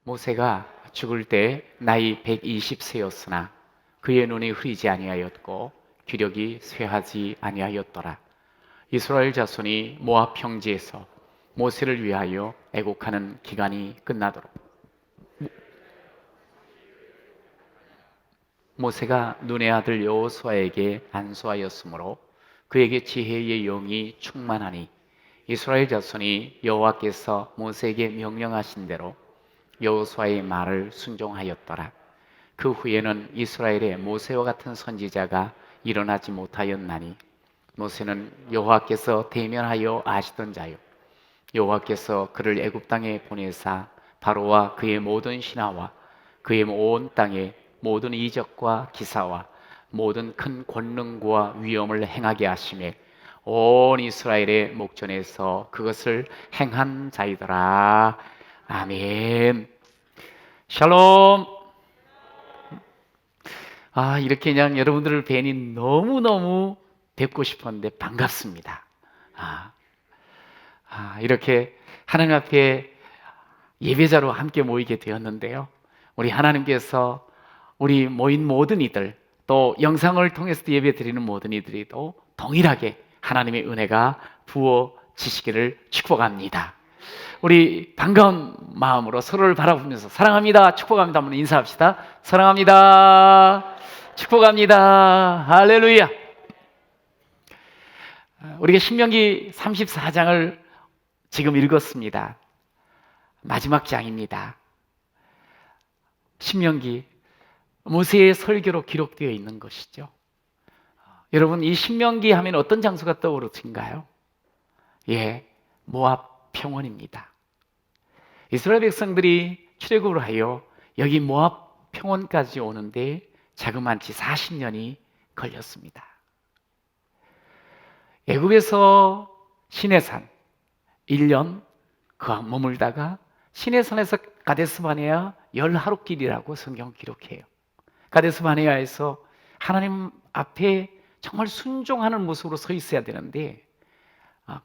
모세가 죽을 때 나이 120세였으나 그의 눈이 흐리지 아니하였고 기력이 쇠하지 아니하였더라. 이스라엘 자손이 모압 평지에서 모세를 위하여 애곡하는 기간이 끝나도록 모세가 눈의 아들 여호수아에게 안수하였으므로 그에게 지혜의 영이 충만하니 이스라엘 자손이 여호와께서 모세에게 명령하신 대로 여호수아의 말을 순종하였더라. 그 후에는 이스라엘에 모세와 같은 선지자가 일어나지 못하였나니 모세는 여호와께서 대면하여 아시던 자요 여호와께서 그를 애굽 땅에 보내사 바로와 그의 모든 신하와 그의 온 땅에 모든 이적과 기사와 모든 큰 권능과 위엄을 행하게 하심에 온 이스라엘의 목전에서 그것을 행한 자이더라. 아멘. 샬롬. 이렇게 그냥 여러분들을 뵈니 너무너무 뵙고 싶었는데 반갑습니다. 이렇게 하나님 앞에 예배자로 함께 모이게 되었는데요. 우리 하나님께서 우리 모인 모든 이들, 또 영상을 통해서 예배 드리는 모든 이들이도 동일하게 하나님의 은혜가 부어지시기를 축복합니다. 우리 반가운 마음으로 서로를 바라보면서 사랑합니다, 축복합니다 한번 인사합시다. 사랑합니다, 축복합니다. 할렐루야. 우리가 신명기 34장을 지금 읽었습니다. 마지막 장입니다. 신명기 모세의 설교로 기록되어 있는 것이죠. 여러분, 이 신명기 하면 어떤 장소가 떠오르신가요? 모압 평원입니다. 이스라엘 백성들이 출애굽을 하여 여기 모압 평원까지 오는데 자그만치 40년이 걸렸습니다. 애굽에서 시내산 1년 머물다가 시내산에서 가데스바네아 10하루길이라고 성경 기록해요. 가데스바네아에서 하나님 앞에 정말 순종하는 모습으로 서 있어야 되는데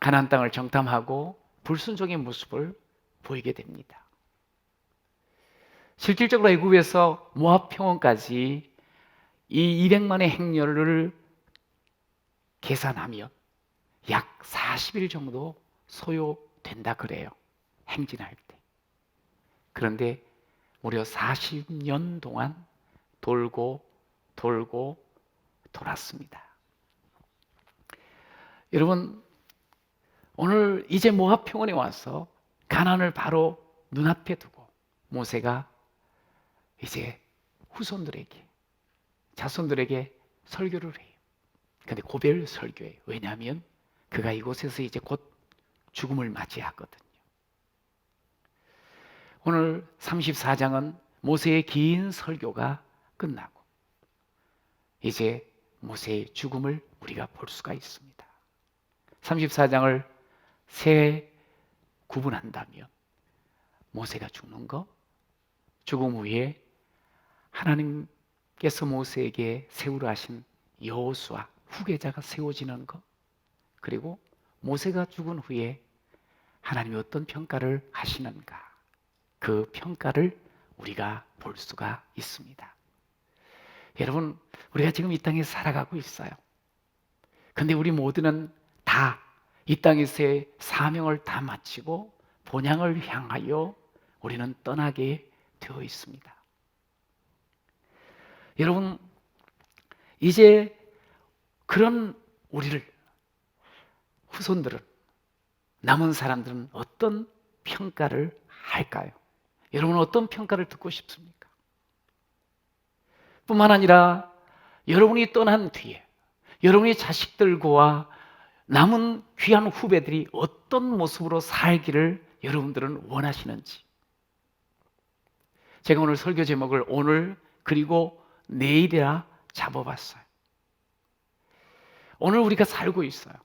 가나안 땅을 정탐하고 불순종의 모습을 보이게 됩니다. 실질적으로 애굽에서 모압 평원까지 이 200만의 행렬을 계산하면 약 40일 정도 소요된다 그래요. 행진할 때. 그런데 무려 40년 동안 돌고 돌았습니다. 여러분, 오늘 이제 모압 평원에 와서 가나안을 바로 눈앞에 두고 모세가 이제 후손들에게, 자손들에게 설교를 해요. 근데 고별 설교예요. 왜냐하면 그가 이곳에서 이제 곧 죽음을 맞이하거든요. 오늘 34장은 모세의 긴 설교가 끝나고 이제 모세의 죽음을 우리가 볼 수가 있습니다. 34장을 세 구분한다면 모세가 죽는 것, 죽음 후에 하나님께서 모세에게 세우라 하신 여호수아 후계자가 세워지는 것, 그리고 모세가 죽은 후에 하나님이 어떤 평가를 하시는가, 그 평가를 우리가 볼 수가 있습니다. 여러분, 우리가 지금 이 땅에 살아가고 있어요. 근데 우리 모두는 다 이 땅에서의 사명을 다 마치고 본향을 향하여 우리는 떠나게 되어 있습니다. 여러분, 이제 그런 우리를, 후손들은, 남은 사람들은 어떤 평가를 할까요? 여러분은 어떤 평가를 듣고 싶습니까? 뿐만 아니라 여러분이 떠난 뒤에 여러분의 자식들과 남은 귀한 후배들이 어떤 모습으로 살기를 여러분들은 원하시는지, 제가 오늘 설교 제목을 오늘 그리고 내일이라 잡아봤어요. 오늘 우리가 살고 있어요.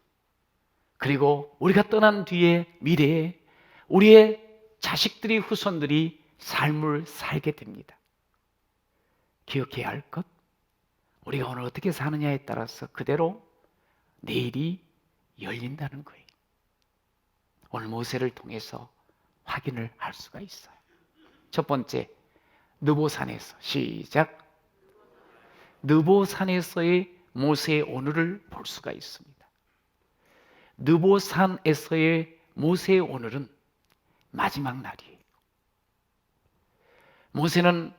그리고 우리가 떠난 뒤에 미래에 우리의 자식들이, 후손들이 삶을 살게 됩니다. 기억해야 할 것, 우리가 오늘 어떻게 사느냐에 따라서 그대로 내일이 열린다는 거예요. 오늘 모세를 통해서 확인을 할 수가 있어요. 첫 번째, 느보산에서. 시작. 느보산에서의 모세의 오늘을 볼 수가 있습니다. 느보산에서의 모세의 오늘은 마지막 날이에요. 모세는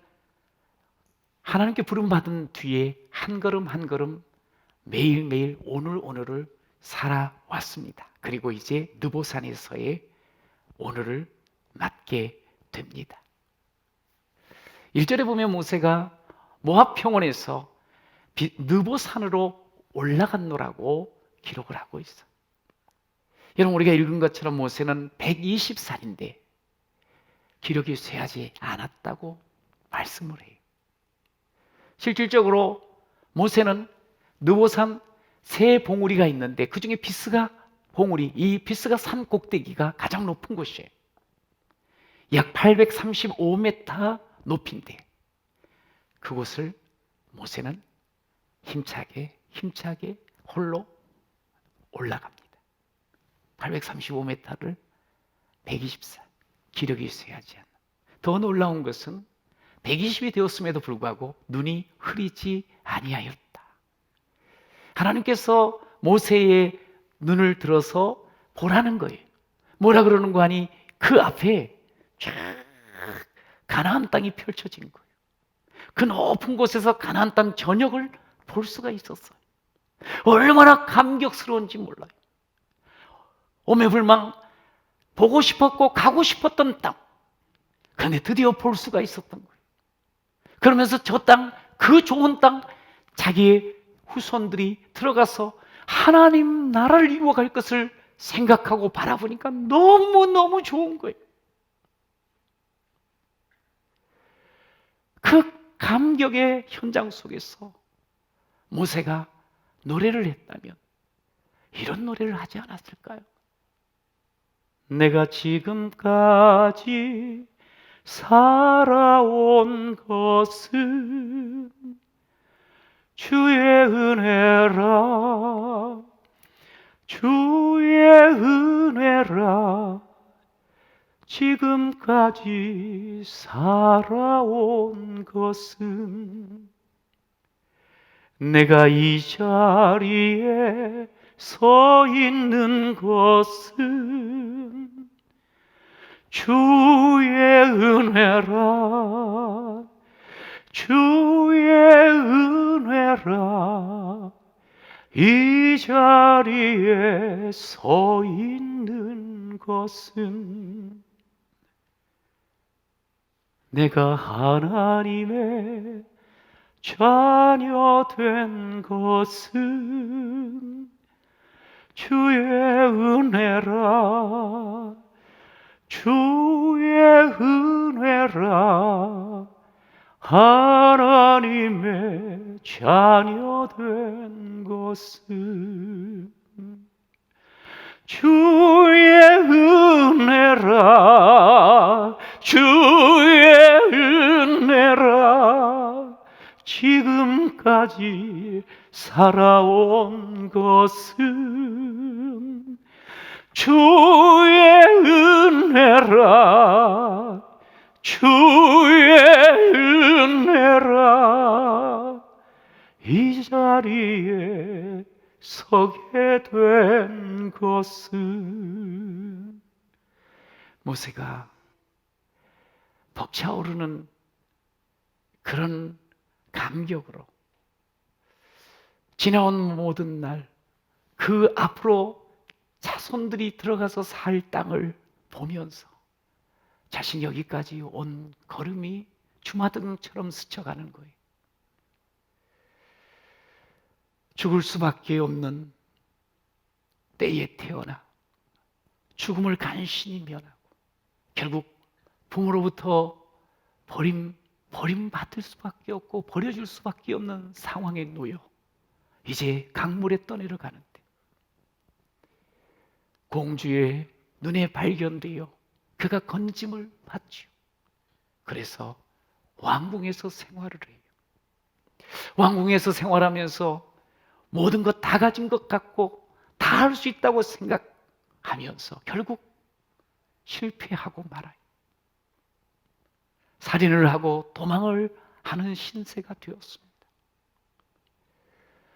하나님께 부름받은 뒤에 한 걸음 한 걸음 매일매일 오늘을 살아왔습니다. 그리고 이제 느보산에서의 오늘을 맞게 됩니다. 1절에 보면 모세가 모압 평원에서 느보산으로 올라갔노라고 기록을 하고 있어요. 여러분, 우리가 읽은 것처럼 모세는 120살인데 기력이 쇠하지 않았다고 말씀을 해요. 실질적으로 모세는 느보산 세 봉우리가 있는데 그 중에 비스가 봉우리, 이 비스가 산 꼭대기가 가장 높은 곳이에요. 약 835m 높이인데 그곳을 모세는 힘차게 홀로 올라갑니다. 835m를 120살, 기력이 쇠하지 않는. 더 놀라운 것은 120이 되었음에도 불구하고 눈이 흐리지 아니하였다. 하나님께서 모세의 눈을 들어서 보라는 거예요. 뭐라 그러는 거 아니? 그 앞에 쫙 가나안 땅이 펼쳐진 거예요. 그 높은 곳에서 가나안 땅 전역을 볼 수가 있었어요. 얼마나 감격스러운지 몰라요. 오매불망 보고 싶었고 가고 싶었던 땅, 그런데 드디어 볼 수가 있었던 거예요. 그러면서 저 땅, 그 좋은 땅, 자기의 후손들이 들어가서 하나님 나라를 이루어갈 것을 생각하고 바라보니까 너무너무 좋은 거예요. 그 감격의 현장 속에서 모세가 노래를 했다면 이런 노래를 하지 않았을까요? 내가 지금까지 살아온 것은 주의 은혜라, 주의 은혜라. 지금까지 살아온 것은 내가 이 자리에 서 있는 것은 주의 은혜라, 주의 은혜라. 이 자리에 서 있는 것은 내가 하나님의 자녀 된 것은 주의 은혜라, 주의 은혜라. 하나님의 자녀 된 것은 주의 은혜라, 주의 은혜라. 지금까지 살아온 것은 주의 은혜라, 주의 은혜라. 이 자리에 서게 된 것은 모세가 벅차오르는 그런 감격으로 지나온 모든 날 그 앞으로 자손들이 들어가서 살 땅을 보면서 자신이 여기까지 온 걸음이 주마등처럼 스쳐가는 거예요. 죽을 수밖에 없는 때에 태어나 죽음을 간신히 면하고 결국 부모로부터 버림받을 수밖에 없고 버려줄 수밖에 없는 상황에 놓여 이제 강물에 떠내려 가는데 공주의 눈에 발견되어 그가 건짐을 받죠. 그래서 왕궁에서 생활을 해요. 왕궁에서 생활하면서 모든 것 다 가진 것 같고 다 할 수 있다고 생각하면서 결국 실패하고 말아요. 살인을 하고 도망을 하는 신세가 되었습니다.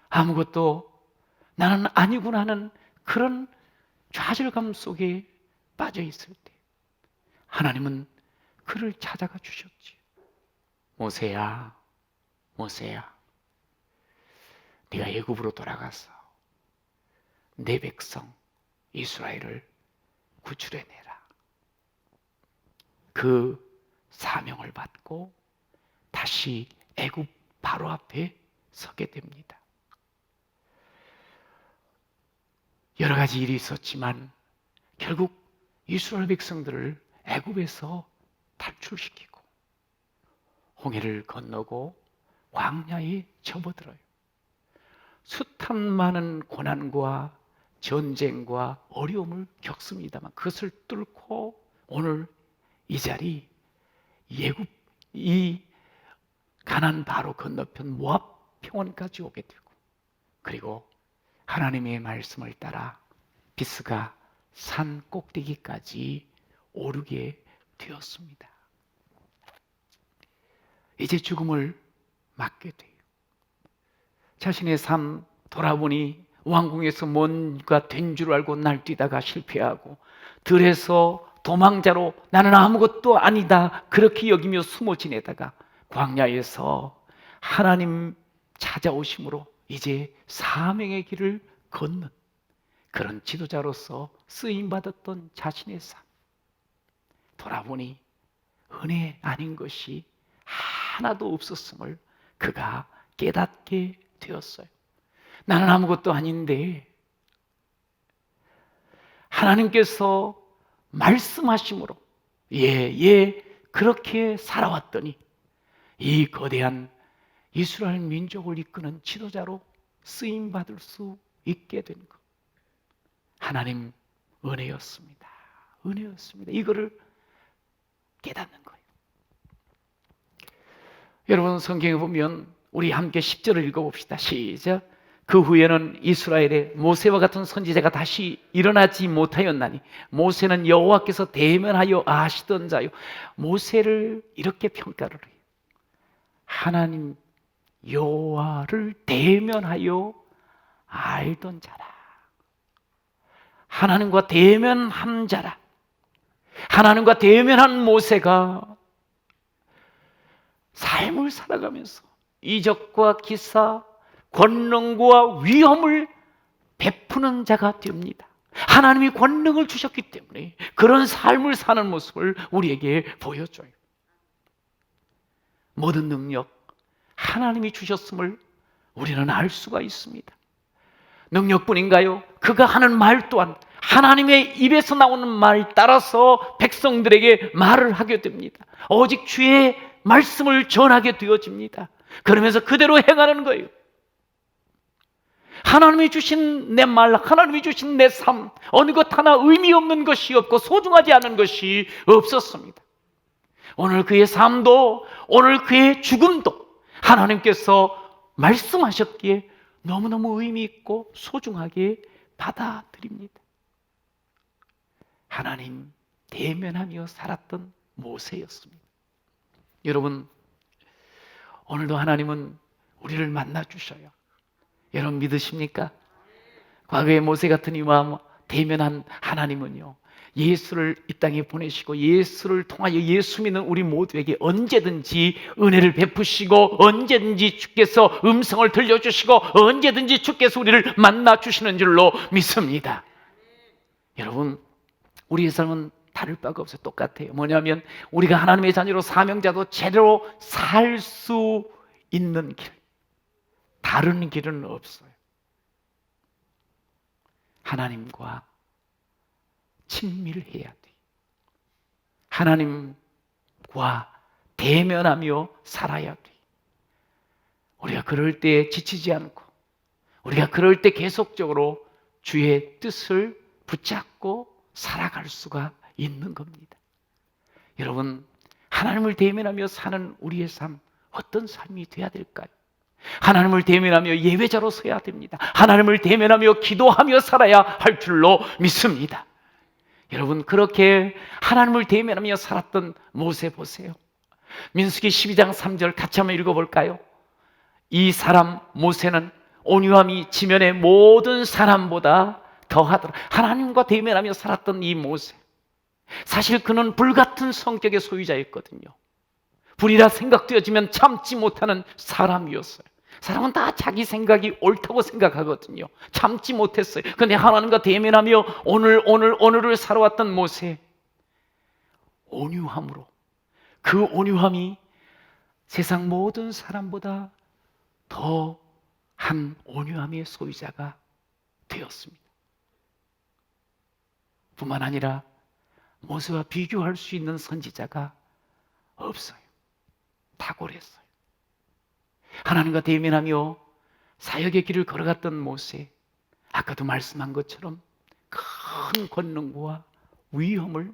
아무것도 나는 아니구나 하는 그런 좌절감 속에 빠져 있을 때 하나님은 그를 찾아가 주셨지. 모세야, 모세야, 네가 애굽으로 돌아가서 내 백성 이스라엘을 구출해내라. 그 사명을 받고 다시 애굽 바로 앞에 서게 됩니다. 여러 가지 일이 있었지만 결국 이스라엘 백성들을 애굽에서 탈출시키고 홍해를 건너고 광야에 접어들어요. 숱한 많은 고난과 전쟁과 어려움을 겪습니다만 그것을 뚫고 오늘 이 자리 예굽 이 가나안 바로 건너편 모압 평원까지 오게 되고 그리고 하나님의 말씀을 따라 비스가 산 꼭대기까지 오르게 되었습니다. 이제 죽음을 맞게 돼요. 자신의 삶 돌아보니 왕궁에서 뭔가 된 줄 알고 날뛰다가 실패하고 들에서 도망자로 나는 아무것도 아니다 그렇게 여기며 숨어 지내다가 광야에서 하나님 찾아오심으로 이제 사명의 길을 걷는 그런 지도자로서 쓰임받았던 자신의 삶 돌아보니 은혜 아닌 것이 하나도 없었음을 그가 깨닫게 되었어요. 나는 아무것도 아닌데 하나님께서 말씀하심으로 그렇게 살아왔더니 이 거대한 이스라엘 민족을 이끄는 지도자로 쓰임받을 수 있게 된 것. 하나님 은혜였습니다. 은혜였습니다. 이거를 깨닫는 거예요. 여러분 성경에 보면 우리 함께 10절을 읽어봅시다. 시작. 그 후에는 이스라엘에 모세와 같은 선지자가 다시 일어나지 못하였나니 모세는 여호와께서 대면하여 아시던 자요. 모세를 이렇게 평가를 해요. 하나님 여호와를 대면하여 알던 자라. 하나님과 대면한 자라. 하나님과 대면한 모세가 삶을 살아가면서 이적과 기사, 권능과 위엄을 베푸는 자가 됩니다. 하나님이 권능을 주셨기 때문에 그런 삶을 사는 모습을 우리에게 보여줘요. 모든 능력 하나님이 주셨음을 우리는 알 수가 있습니다. 능력뿐인가요? 그가 하는 말 또한 하나님의 입에서 나오는 말 따라서 백성들에게 말을 하게 됩니다. 오직 주의 말씀을 전하게 되어집니다. 그러면서 그대로 행하는 거예요. 하나님이 주신 내 말, 하나님이 주신 내 삶, 어느 것 하나 의미 없는 것이 없고 소중하지 않은 것이 없었습니다. 오늘 그의 삶도, 오늘 그의 죽음도 하나님께서 말씀하셨기에 너무너무 의미 있고 소중하게 받아들입니다. 하나님 대면하며 살았던 모세였습니다. 여러분, 오늘도 하나님은 우리를 만나 주셔요. 여러분 믿으십니까? 과거의 모세 같은 이와 대면한 하나님은요, 예수를 이 땅에 보내시고 예수를 통하여 예수 믿는 우리 모두에게 언제든지 은혜를 베푸시고 언제든지 주께서 음성을 들려주시고 언제든지 주께서 우리를 만나 주시는 줄로 믿습니다. 여러분, 우리의 삶은 다를 바가 없어요. 똑같아요. 뭐냐면 우리가 하나님의 자녀로 사명자도 제대로 살 수 있는 길, 다른 길은 없어요. 하나님과 친밀해야 돼. 하나님과 대면하며 살아야 돼. 우리가 그럴 때 지치지 않고 우리가 그럴 때 계속적으로 주의 뜻을 붙잡고 살아갈 수가 있는 겁니다. 여러분, 하나님을 대면하며 사는 우리의 삶, 어떤 삶이 돼야 될까요? 하나님을 대면하며 예배자로 서야 됩니다. 하나님을 대면하며 기도하며 살아야 할 줄로 믿습니다. 여러분, 그렇게 하나님을 대면하며 살았던 모세 보세요. 민수기 12장 3절 같이 한번 읽어볼까요? 이 사람 모세는 온유함이 지면의 모든 사람보다 더하더라. 하나님과 대면하며 살았던 이 모세, 사실 그는 불같은 성격의 소유자였거든요. 불이라 생각되어지면 참지 못하는 사람이었어요. 사람은 다 자기 생각이 옳다고 생각하거든요. 참지 못했어요. 그런데 하나님과 대면하며 오늘을 살아왔던 모세, 온유함으로, 그 온유함이 세상 모든 사람보다 더한 온유함의 소유자가 되었습니다. 뿐만 아니라 모세와 비교할 수 있는 선지자가 없어요. 탁월했어요. 하나님과 대면하며 사역의 길을 걸어갔던 모세, 아까도 말씀한 것처럼 큰 권능과 위엄을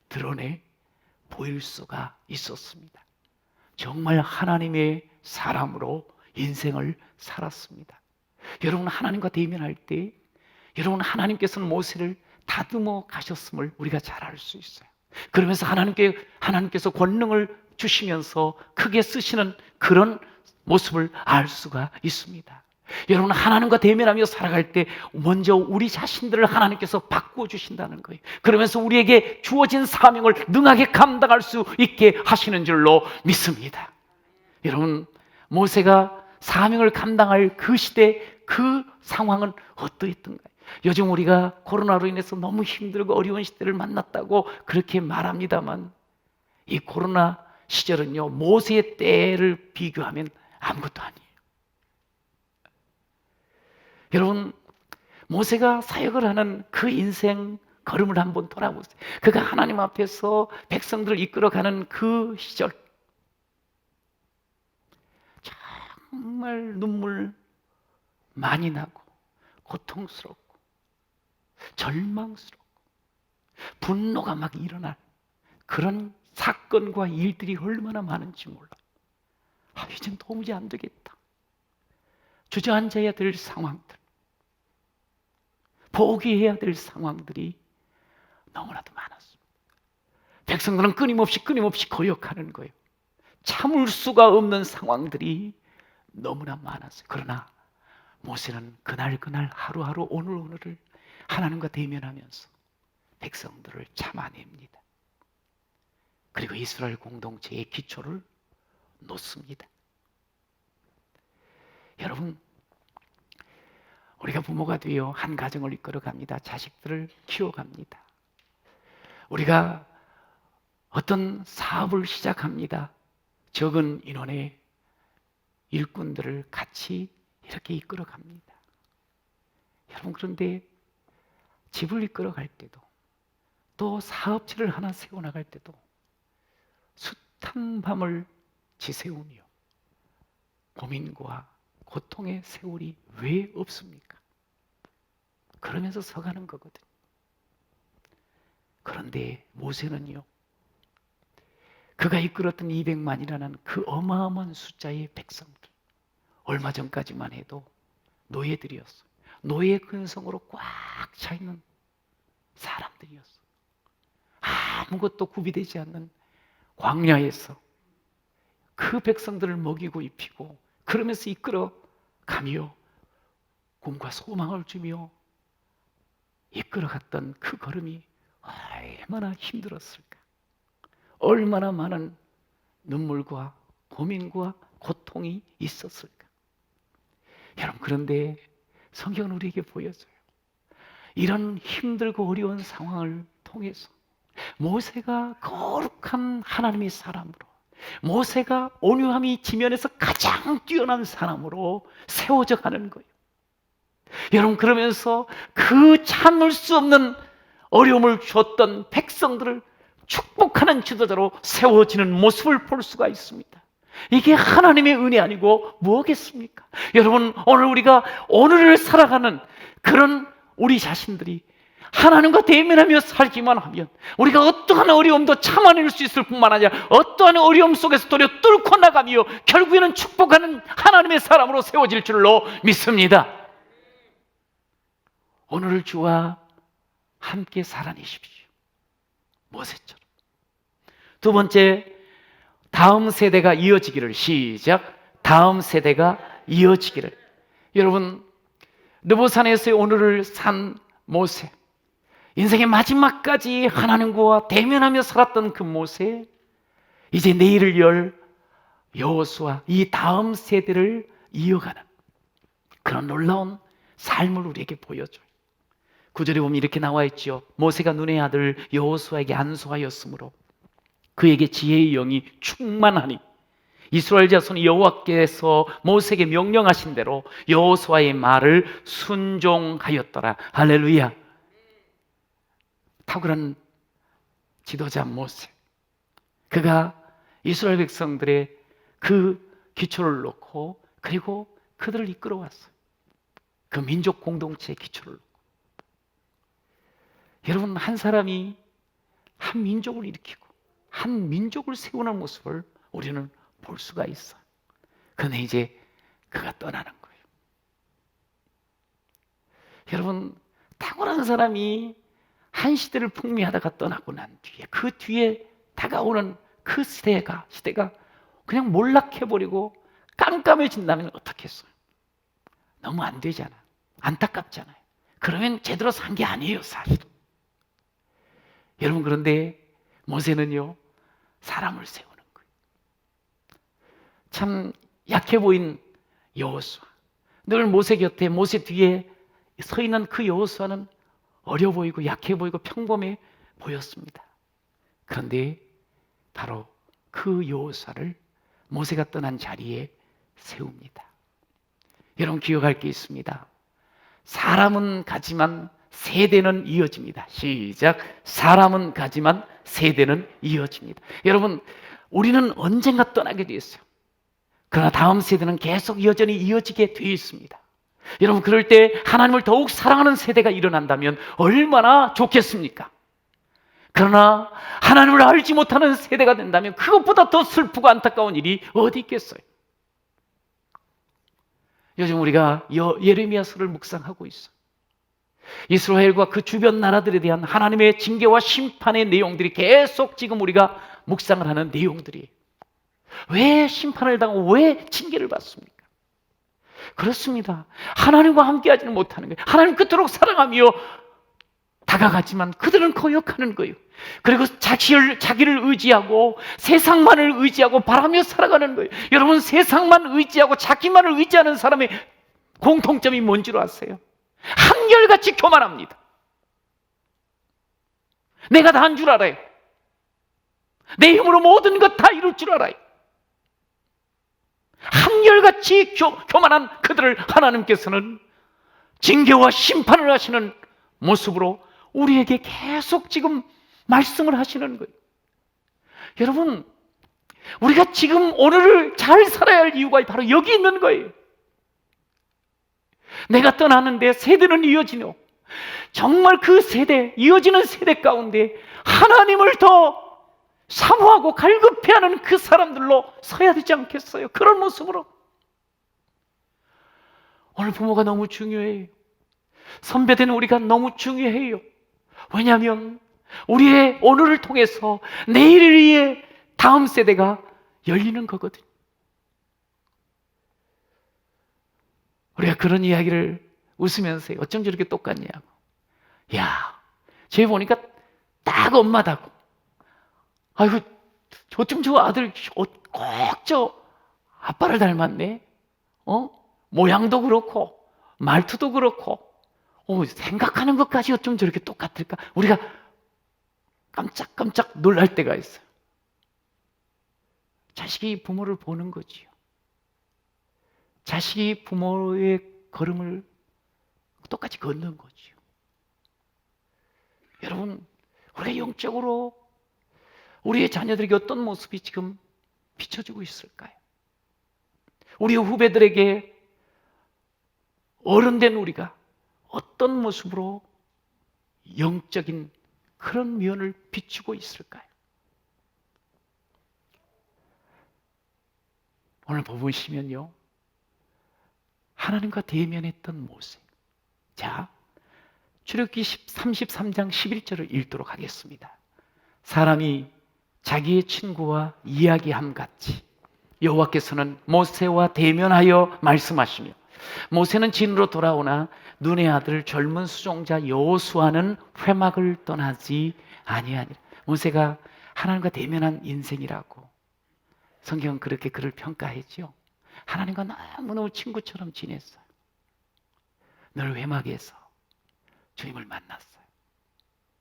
드러내 보일 수가 있었습니다. 정말 하나님의 사람으로 인생을 살았습니다. 여러분, 하나님과 대면할 때 여러분, 하나님께서는 모세를 다듬어 가셨음을 우리가 잘 알 수 있어요. 그러면서 하나님께서 권능을 주시면서 크게 쓰시는 그런 모습을 알 수가 있습니다. 여러분, 하나님과 대면하며 살아갈 때 먼저 우리 자신들을 하나님께서 바꾸어 주신다는 거예요. 그러면서 우리에게 주어진 사명을 능하게 감당할 수 있게 하시는 줄로 믿습니다. 여러분, 모세가 사명을 감당할 그 시대, 그 상황은 어떠했던가요? 요즘 우리가 코로나로 인해서 너무 힘들고 어려운 시대를 만났다고 그렇게 말합니다만, 이 코로나 시절은요, 모세의 때를 비교하면 아무것도 아니에요. 여러분, 모세가 사역을 하는 그 인생 걸음을 한번 돌아보세요. 그가 하나님 앞에서 백성들을 이끌어가는 그 시절, 정말 눈물 많이 나고 고통스럽고 절망스럽고 분노가 막 일어날 그런 사건과 일들이 얼마나 많은지 몰라요. 이젠 도무지 안 되겠다. 주저앉아야 될 상황들, 포기해야 될 상황들이 너무나도 많았습니다. 백성들은 끊임없이 거역하는 거예요. 참을 수가 없는 상황들이 너무나 많았어요. 그러나 모세는 그날 하루하루 오늘을 하나님과 대면하면서 백성들을 참아냅니다. 그리고 이스라엘 공동체의 기초를 놓습니다. 여러분, 우리가 부모가 되어 한 가정을 이끌어갑니다. 자식들을 키워갑니다. 우리가 어떤 사업을 시작합니다. 적은 인원의 일꾼들을 같이 이렇게 이끌어갑니다. 여러분, 그런데 집을 이끌어갈 때도, 또 사업체를 하나 세워나갈 때도 숱한 밤을 지새우며 고민과 고통의 세월이 왜 없습니까? 그러면서 서가는 거거든요. 그런데 모세는요, 그가 이끌었던 200만이라는 그 어마어마한 숫자의 백성들, 얼마 전까지만 해도 노예들이었어요. 노예 근성으로 꽉 차 있는 사람들이었어요. 아무것도 구비되지 않는 광야에서 그 백성들을 먹이고 입히고 그러면서 이끌어가며 꿈과 소망을 주며 이끌어갔던 그 걸음이 얼마나 힘들었을까? 얼마나 많은 눈물과 고민과 고통이 있었을까? 여러분, 그런데 성경은 우리에게 보여줘요. 이런 힘들고 어려운 상황을 통해서 모세가 거룩한 하나님의 사람으로, 모세가 온유함이 지면에서 가장 뛰어난 사람으로 세워져 가는 거예요. 여러분, 그러면서 그 참을 수 없는 어려움을 줬던 백성들을 축복하는 지도자로 세워지는 모습을 볼 수가 있습니다. 이게 하나님의 은혜 아니고 뭐겠습니까? 여러분, 오늘 우리가 오늘을 살아가는 그런 우리 자신들이 하나님과 대면하며 살기만 하면 우리가 어떠한 어려움도 참아낼 수 있을 뿐만 아니라 어떠한 어려움 속에서 도리어 뚫고 나가며 결국에는 축복하는 하나님의 사람으로 세워질 줄로 믿습니다. 오늘을 주와 함께 살아내십시오. 모세처럼. 두 번째, 다음 세대가 이어지기를. 시작. 다음 세대가 이어지기를. 여러분, 느보산에서 오늘을 산 모세, 인생의 마지막까지 하나님과 대면하며 살았던 그 모세, 이제 내일을 열 여호수아, 이 다음 세대를 이어가는 그런 놀라운 삶을 우리에게 보여줘요. 9절에 보면 이렇게 나와 있죠. 모세가 눈의 아들 여호수아에게 안수하였으므로 그에게 지혜의 영이 충만하니 이스라엘 자손이 여호와께서 모세에게 명령하신 대로 여호수아의 말을 순종하였더라. 할렐루야. 탁월한 지도자 모세, 그가 이스라엘 백성들의 그 기초를 놓고 그리고 그들을 이끌어왔어요. 그 민족 공동체의 기초를 놓고. 여러분, 한 사람이 한 민족을 일으키고 한 민족을 세우는 모습을 우리는 볼 수가 있어. 그런데 이제 그가 떠나는 거예요. 여러분, 탁월한 사람이 한 시대를 풍미하다가 떠나고 난 뒤에 그 뒤에 다가오는 그 시대가 그냥 몰락해버리고 깜깜해진다면 어떻겠어요? 너무 안 되잖아. 안타깝잖아요. 그러면 제대로 산 게 아니에요, 사실. 여러분, 그런데 모세는요, 사람을 세우는 거예요. 참 약해 보인 여호수아, 늘 모세 곁에, 모세 뒤에 서 있는 그 여호수아는 어려 보이고 약해 보이고 평범해 보였습니다. 그런데 바로 그 여호수아를 모세가 떠난 자리에 세웁니다. 여러분, 기억할 게 있습니다. 사람은 가지만 세대는 이어집니다. 시작. 사람은 가지만 세대는 이어집니다. 여러분, 우리는 언젠가 떠나게 되어 있어요. 그러나 다음 세대는 계속 여전히 이어지게 되어 있습니다. 여러분, 그럴 때 하나님을 더욱 사랑하는 세대가 일어난다면 얼마나 좋겠습니까? 그러나 하나님을 알지 못하는 세대가 된다면 그것보다 더 슬프고 안타까운 일이 어디 있겠어요? 요즘 우리가 예레미야서를 묵상하고 있어요. 이스라엘과 그 주변 나라들에 대한 하나님의 징계와 심판의 내용들이 계속 지금 우리가 묵상을 하는 내용들이에요. 왜 심판을 당하고 왜 징계를 받습니까? 그렇습니다. 하나님과 함께하지는 못하는 거예요. 하나님 그토록 사랑하며 다가가지만 그들은 거역하는 거예요. 그리고 자기를 의지하고 세상만을 의지하고 바라며 살아가는 거예요. 여러분, 세상만 의지하고 자기만을 의지하는 사람의 공통점이 뭔지로 아세요? 한결같이 교만합니다. 내가 다 한 줄 알아요. 내 힘으로 모든 것 다 이룰 줄 알아요. 한결같이 교만한 그들을 하나님께서는 징계와 심판을 하시는 모습으로 우리에게 계속 지금 말씀을 하시는 거예요. 여러분, 우리가 지금 오늘을 잘 살아야 할 이유가 바로 여기 있는 거예요. 내가 떠나는데 세대는 이어지며 정말 그 세대, 이어지는 세대 가운데 하나님을 더 사모하고 갈급해하는 그 사람들로 서야 되지 않겠어요? 그런 모습으로. 오늘 부모가 너무 중요해요. 선배된 우리가 너무 중요해요. 왜냐하면 우리의 오늘을 통해서 내일을 위해 다음 세대가 열리는 거거든요. 우리가 그런 이야기를 웃으면서 어쩜 저렇게 똑같냐고. 야, 쟤 보니까 딱 엄마다고. 아이고, 어쩜 저 아들 꼭 저 아빠를 닮았네. 모양도 그렇고 말투도 그렇고 생각하는 것까지 어쩜 저렇게 똑같을까? 우리가 깜짝깜짝 놀랄 때가 있어요. 자식이 부모를 보는 거지요. 자식이 부모의 걸음을 똑같이 걷는 거지요. 여러분, 우리가 영적으로 우리의 자녀들에게 어떤 모습이 지금 비춰지고 있을까요? 우리의 후배들에게 어른된 우리가 어떤 모습으로 영적인 그런 면을 비추고 있을까요? 오늘 보시면요, 하나님과 대면했던 모세. 자, 출애굽기 33장 11절을 읽도록 하겠습니다. 사람이 자기의 친구와 이야기함 같이 여호와께서는 모세와 대면하여 말씀하시며, 모세는 진으로 돌아오나 눈의 아들 젊은 수종자 여호수아는 회막을 떠나지 아니하니라. 모세가 하나님과 대면한 인생이라고 성경은 그렇게 그를 평가했죠. 하나님과 너무너무 친구처럼 지냈어요. 늘 회막에서 주님을 만났어요.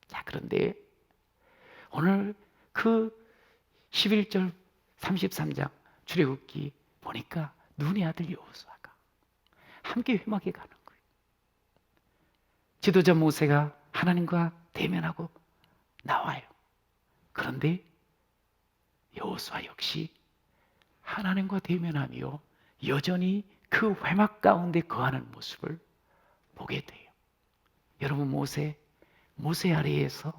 자, 그런데 오늘 그 11절 33장 출애굽기 보니까 눈의 아들 여호수아가 함께 회막에 가는 거예요. 지도자 모세가 하나님과 대면하고 나와요. 그런데 여호수아 역시 하나님과 대면하며 여전히 그 회막 가운데 거하는 모습을 보게 돼요. 여러분, 모세 아래에서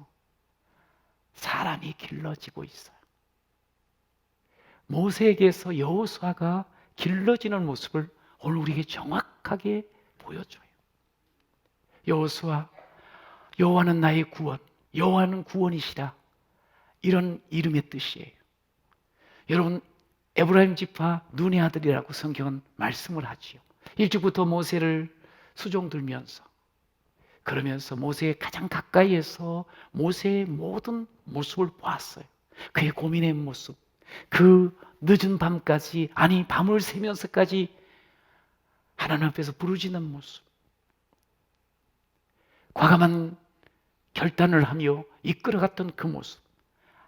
사람이 길러지고 있어요. 모세에게서 여호수아가 길러지는 모습을 오늘 우리에게 정확하게 보여줘요. 여호수아, 여호와는 나의 구원, 여호와는 구원이시라, 이런 이름의 뜻이에요. 여러분, 에브라임 지파 눈의 아들이라고 성경은 말씀을 하지요. 일찍부터 모세를 수종 들면서, 그러면서 모세의 가장 가까이에서 모세의 모든 모습을 보았어요. 그의 고민의 모습, 그 늦은 밤까지, 아니 밤을 새면서까지 하나님 앞에서 부르짖는 모습, 과감한 결단을 하며 이끌어갔던 그 모습,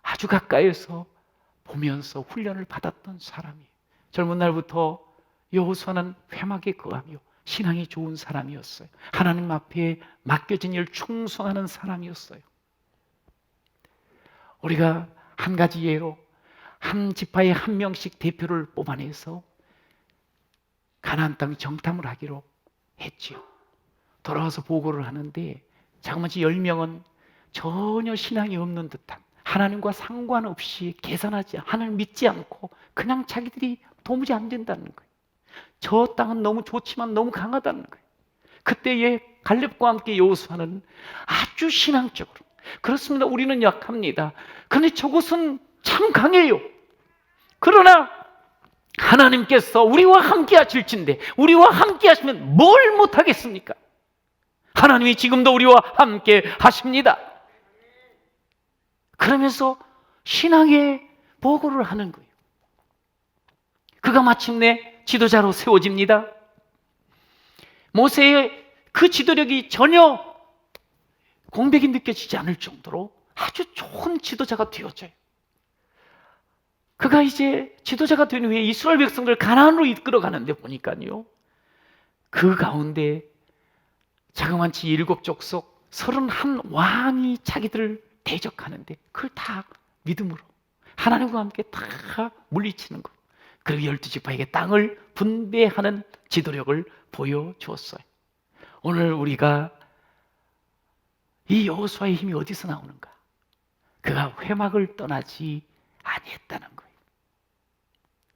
아주 가까이에서 보면서 훈련을 받았던 사람이에요. 젊은 날부터 여호수아는 회막에 거하며 신앙이 좋은 사람이었어요. 하나님 앞에 맡겨진 일 충성하는 사람이었어요. 우리가 한 가지 예로 한 지파에 한 명씩 대표를 뽑아내서 가나안 땅 정탐을 하기로 했지요. 돌아와서 보고를 하는데 자그마치 10명은 전혀 신앙이 없는 듯한, 하나님과 상관없이 계산하지, 하나님 믿지 않고 그냥 자기들이 도무지 안 된다는 거예요. 저 땅은 너무 좋지만 너무 강하다는 거예요. 그때에 갈렙과 함께 여호수아는 아주 신앙적으로, 그렇습니다, 우리는 약합니다. 그런데 저곳은 참 강해요. 그러나 하나님께서 우리와 함께 하실진데, 우리와 함께 하시면 뭘 못하겠습니까? 하나님이 지금도 우리와 함께 하십니다. 그러면서 신앙의 보고를 하는 거예요. 그가 마침내 지도자로 세워집니다. 모세의 그 지도력이 전혀 공백이 느껴지지 않을 정도로 아주 좋은 지도자가 되어져요. 그가 이제 지도자가 된 후에 이스라엘 백성들을 가나안으로 이끌어가는데 보니까요, 그 가운데 자그마치 7족속 31왕이 자기들을 대적하는데 그걸 다 믿음으로 하나님과 함께 다 물리치는 것, 그리고 12지파에게 땅을 분배하는 지도력을 보여주었어요. 오늘 우리가 이 여호수아의 힘이 어디서 나오는가? 그가 회막을 떠나지 아니했다는 거예요.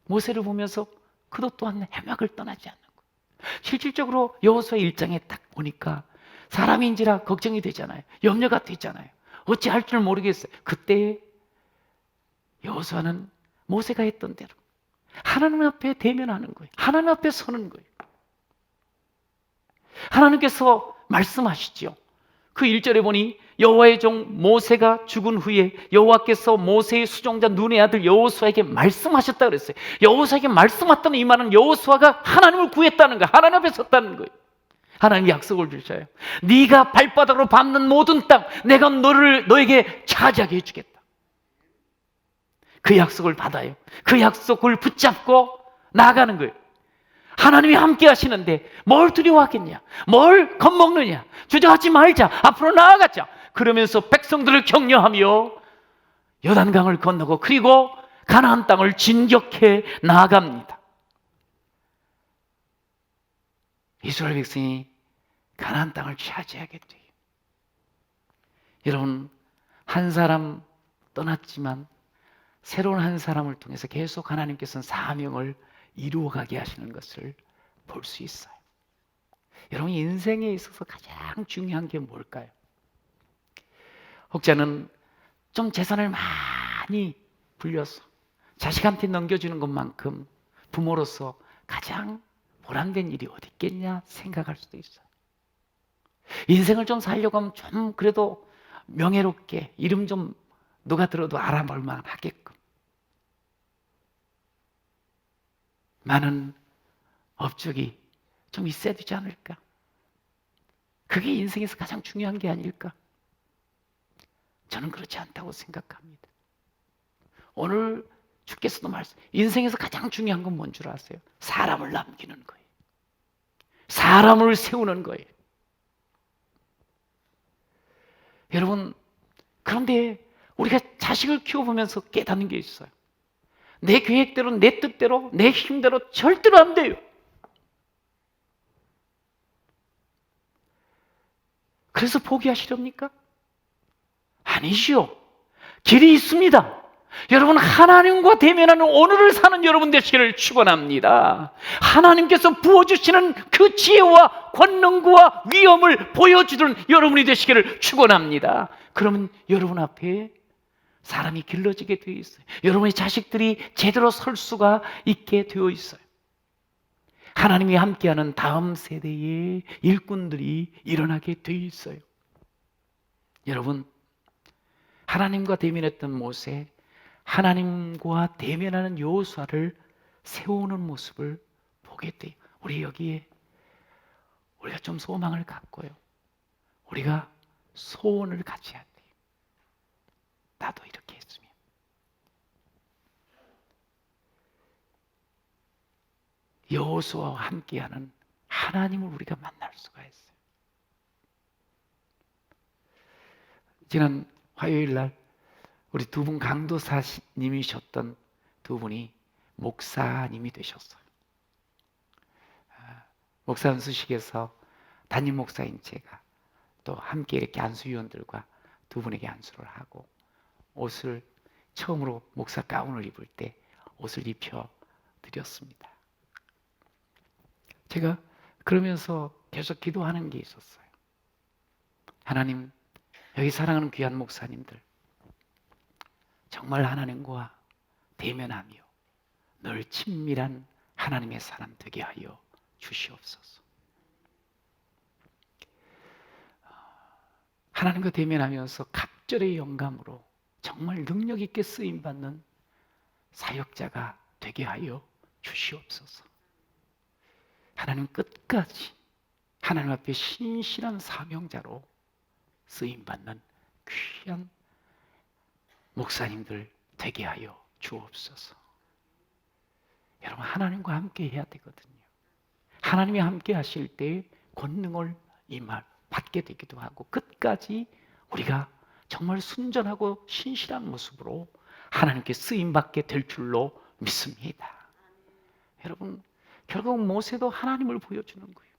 모세를 보면서 그도 또한 회막을 떠나지 않는 거예요. 실질적으로 여호수아 1장에 딱 보니까 사람인지라 걱정이 되잖아요. 염려가 되잖아요. 어찌할 줄 모르겠어요. 그때 여호수아는 모세가 했던 대로 하나님 앞에 대면하는 거예요. 하나님 앞에 서는 거예요. 하나님께서 말씀하시죠. 그 1절에 보니 여호와의 종 모세가 죽은 후에 여호와께서 모세의 수종자 눈의 아들 여호수아에게 말씀하셨다 그랬어요. 여호수아에게 말씀하셨다는 이 말은 여호수아가 하나님을 구했다는 거예요. 하나님 앞에 섰다는 거예요. 하나님이 약속을 주셔요. 네가 발바닥으로 밟는 모든 땅 내가 너에게 차지하게 해주겠다. 그 약속을 받아요. 그 약속을 붙잡고 나아가는 거예요. 하나님이 함께 하시는데 뭘 두려워하겠냐? 뭘 겁먹느냐? 주저하지 말자. 앞으로 나아가자. 그러면서 백성들을 격려하며 요단강을 건너고 그리고 가나안 땅을 진격해 나아갑니다. 이스라엘 백성이 가나안 땅을 차지하게 돼요. 여러분, 한 사람 떠났지만 새로운 한 사람을 통해서 계속 하나님께서는 사명을 이루어가게 하시는 것을 볼 수 있어요. 여러분, 인생에 있어서 가장 중요한 게 뭘까요? 혹자는 좀 재산을 많이 불려서 자식한테 넘겨주는 것만큼 부모로서 가장 보람된 일이 어디 있겠냐 생각할 수도 있어요. 인생을 좀 살려고 하면 좀 그래도 명예롭게 이름 좀 누가 들어도 알아볼 만하게끔 많은 업적이 좀 있어야 되지 않을까? 그게 인생에서 가장 중요한 게 아닐까? 저는 그렇지 않다고 생각합니다. 오늘 주께서도 인생에서 가장 중요한 건 뭔 줄 아세요? 사람을 남기는 거예요. 사람을 세우는 거예요. 여러분, 그런데 우리가 자식을 키워보면서 깨닫는 게 있어요. 내 계획대로, 내 뜻대로, 내 힘대로 절대로 안 돼요. 그래서 포기하시렵니까? 아니시오. 길이 있습니다. 여러분, 하나님과 대면하는 오늘을 사는 여러분 되시기를 축원합니다. 하나님께서 부어주시는 그 지혜와 권능과 위엄을 보여주는 여러분이 되시기를 축원합니다. 그러면 여러분 앞에 사람이 길러지게 되어 있어요. 여러분의 자식들이 제대로 설 수가 있게 되어 있어요. 하나님이 함께하는 다음 세대의 일꾼들이 일어나게 되어 있어요. 여러분, 하나님과 대면했던 모세, 하나님과 대면하는 여호수아를 세우는 모습을 보게 돼요. 우리 여기에 우리가 좀 소망을 갖고요. 우리가 소원을 가져야 돼요. 나도 이렇게 했으면. 여호수아와 함께하는 하나님을 우리가 만날 수가 있어요. 지난 화요일 날 우리 두 분 강도사님이셨던 두 분이 목사님이 되셨어요. 목사 안수식에서 담임 목사인 제가 또 함께 이렇게 안수위원들과 두 분에게 안수를 하고 옷을 처음으로 목사 가운을 입을 때 옷을 입혀 드렸습니다. 제가 그러면서 계속 기도하는 게 있었어요. 하나님, 여기 사랑하는 귀한 목사님들 정말 하나님과 대면하며 늘 친밀한 하나님의 사람 되게 하여 주시옵소서. 하나님과 대면하면서 갑절의 영감으로 정말 능력 있게 쓰임받는 사역자가 되게 하여 주시옵소서. 하나님 끝까지 하나님 앞에 신실한 사명자로 쓰임받는 귀한 목사님들 되게 하여 주옵소서. 여러분, 하나님과 함께 해야 되거든요. 하나님이 함께 하실 때 권능을 받게 되기도 하고 끝까지 우리가 정말 순전하고 신실한 모습으로 하나님께 쓰임받게 될 줄로 믿습니다. 여러분, 결국 모세도 하나님을 보여주는 거예요.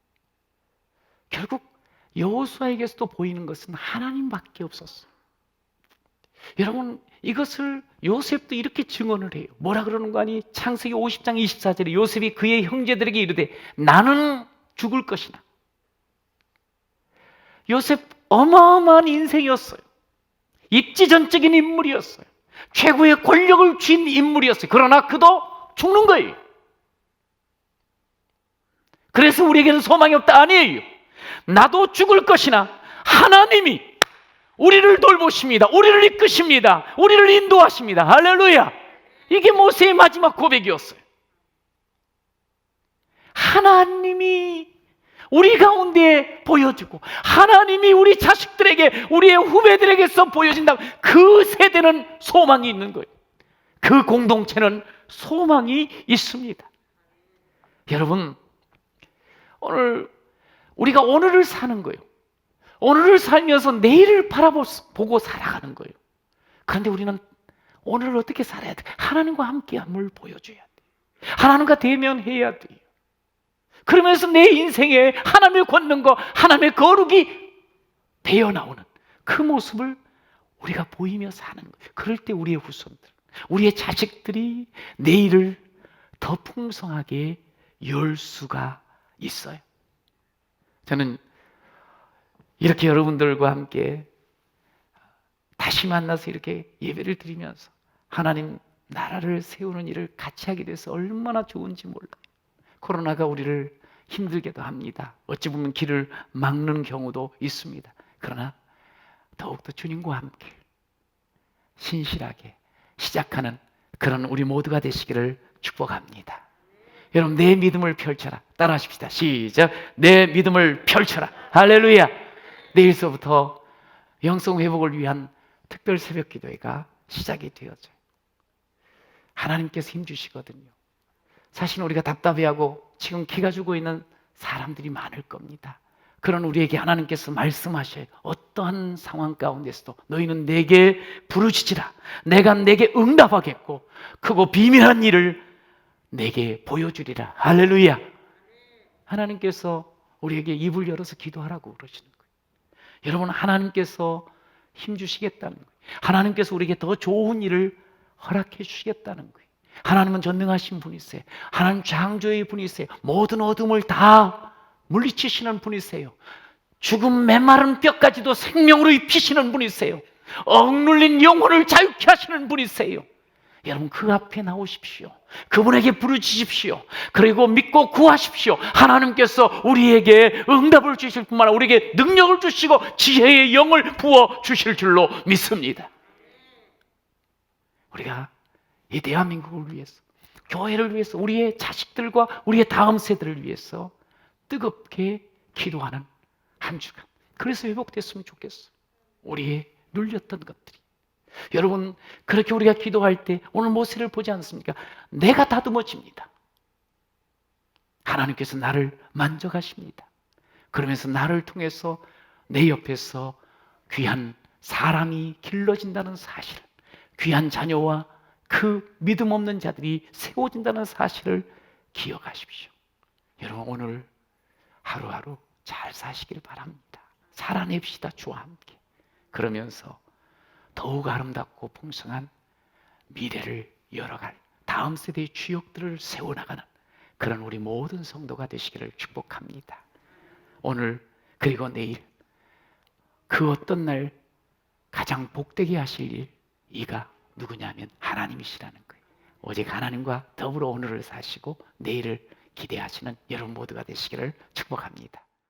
결국 여호수아에게서도 보이는 것은 하나님밖에 없었어요. 여러분, 이것을 요셉도 이렇게 증언을 해요. 뭐라 그러는 거 아니? 창세기 50장 24절에 요셉이 그의 형제들에게 이르되 나는 죽을 것이나. 요셉 어마어마한 인생이었어요. 입지전적인 인물이었어요. 최고의 권력을 쥔 인물이었어요. 그러나 그도 죽는 거예요. 그래서 우리에게는 소망이 없다 아니에요. 나도 죽을 것이나 하나님이 우리를 돌보십니다. 우리를 이끄십니다. 우리를 인도하십니다. 할렐루야. 이게 모세의 마지막 고백이었어요. 하나님이 우리 가운데 보여주고 하나님이 우리 자식들에게 우리의 후배들에게서 보여진다. 그 세대는 소망이 있는 거예요. 그 공동체는 소망이 있습니다. 여러분, 오늘 우리가 오늘을 사는 거예요. 오늘을 살면서 내일을 바라보고 살아가는 거예요. 그런데 우리는 오늘을 어떻게 살아야 돼? 하나님과 함께함을 보여줘야 돼. 하나님과 대면해야 돼요. 그러면서 내 인생에 하나님의 권능과 하나님의 거룩이 배어나오는 그 모습을 우리가 보이며 사는 거예요. 그럴 때 우리의 후손들, 우리의 자식들이 내일을 더 풍성하게 열 수가 있어요. 저는 이렇게 여러분들과 함께 다시 만나서 이렇게 예배를 드리면서 하나님, 나라를 세우는 일을 같이 하게 돼서 얼마나 좋은지 몰라요. 코로나가 우리를 힘들게도 합니다. 어찌 보면 길을 막는 경우도 있습니다. 그러나 더욱더 주님과 함께 신실하게 시작하는 그런 우리 모두가 되시기를 축복합니다. 여러분, 내 믿음을 펼쳐라. 따라하십시다. 시작. 내 믿음을 펼쳐라. 할렐루야. 내일서부터 영성 회복을 위한 특별 새벽 기도회가 시작이 되어져요. 하나님께서 힘주시거든요. 사실 우리가 답답해하고 지금 기가 죽어 있는 사람들이 많을 겁니다. 그런 우리에게 하나님께서 말씀하셔요. 어떠한 상황 가운데서도 너희는 내게 부르짖으라. 내가 내게 응답하겠고 크고 비밀한 일을 내게 보여주리라. 할렐루야. 하나님께서 우리에게 입을 열어서 기도하라고 그러시는 거예요. 여러분, 하나님께서 힘주시겠다는 거예요. 하나님께서 우리에게 더 좋은 일을 허락해 주시겠다는 거예요. 하나님은 전능하신 분이세요. 하나님 창조의 분이세요. 모든 어둠을 다 물리치시는 분이세요. 죽음 메마른 뼈까지도 생명으로 입히시는 분이세요. 억눌린 영혼을 자유케 하시는 분이세요. 여러분, 그 앞에 나오십시오. 그분에게 부르짖으십시오. 그리고 믿고 구하십시오. 하나님께서 우리에게 응답을 주실 뿐만 아니라 우리에게 능력을 주시고 지혜의 영을 부어 주실 줄로 믿습니다. 우리가 이 대한민국을 위해서, 교회를 위해서, 우리의 자식들과 우리의 다음 세대를 위해서 뜨겁게 기도하는 한 주간, 그래서 회복됐으면 좋겠어. 우리의 눌렸던 것들이. 여러분, 그렇게 우리가 기도할 때 오늘 모세를 보지 않습니까? 내가 다듬어집니다. 하나님께서 나를 만져가십니다. 그러면서 나를 통해서 내 옆에서 귀한 사람이 길러진다는 사실, 귀한 자녀와 그 믿음 없는 자들이 세워진다는 사실을 기억하십시오. 여러분, 오늘 하루하루 잘 사시길 바랍니다. 살아냅시다, 주와 함께. 그러면서 더욱 아름답고 풍성한 미래를 열어갈 다음 세대의 주역들을 세워나가는 그런 우리 모든 성도가 되시기를 축복합니다. 오늘 그리고 내일 그 어떤 날 가장 복되게 하실 일, 이가 누구냐면 하나님이시라는 거예요. 오직 하나님과 더불어 오늘을 사시고 내일을 기대하시는 여러분 모두가 되시기를 축복합니다.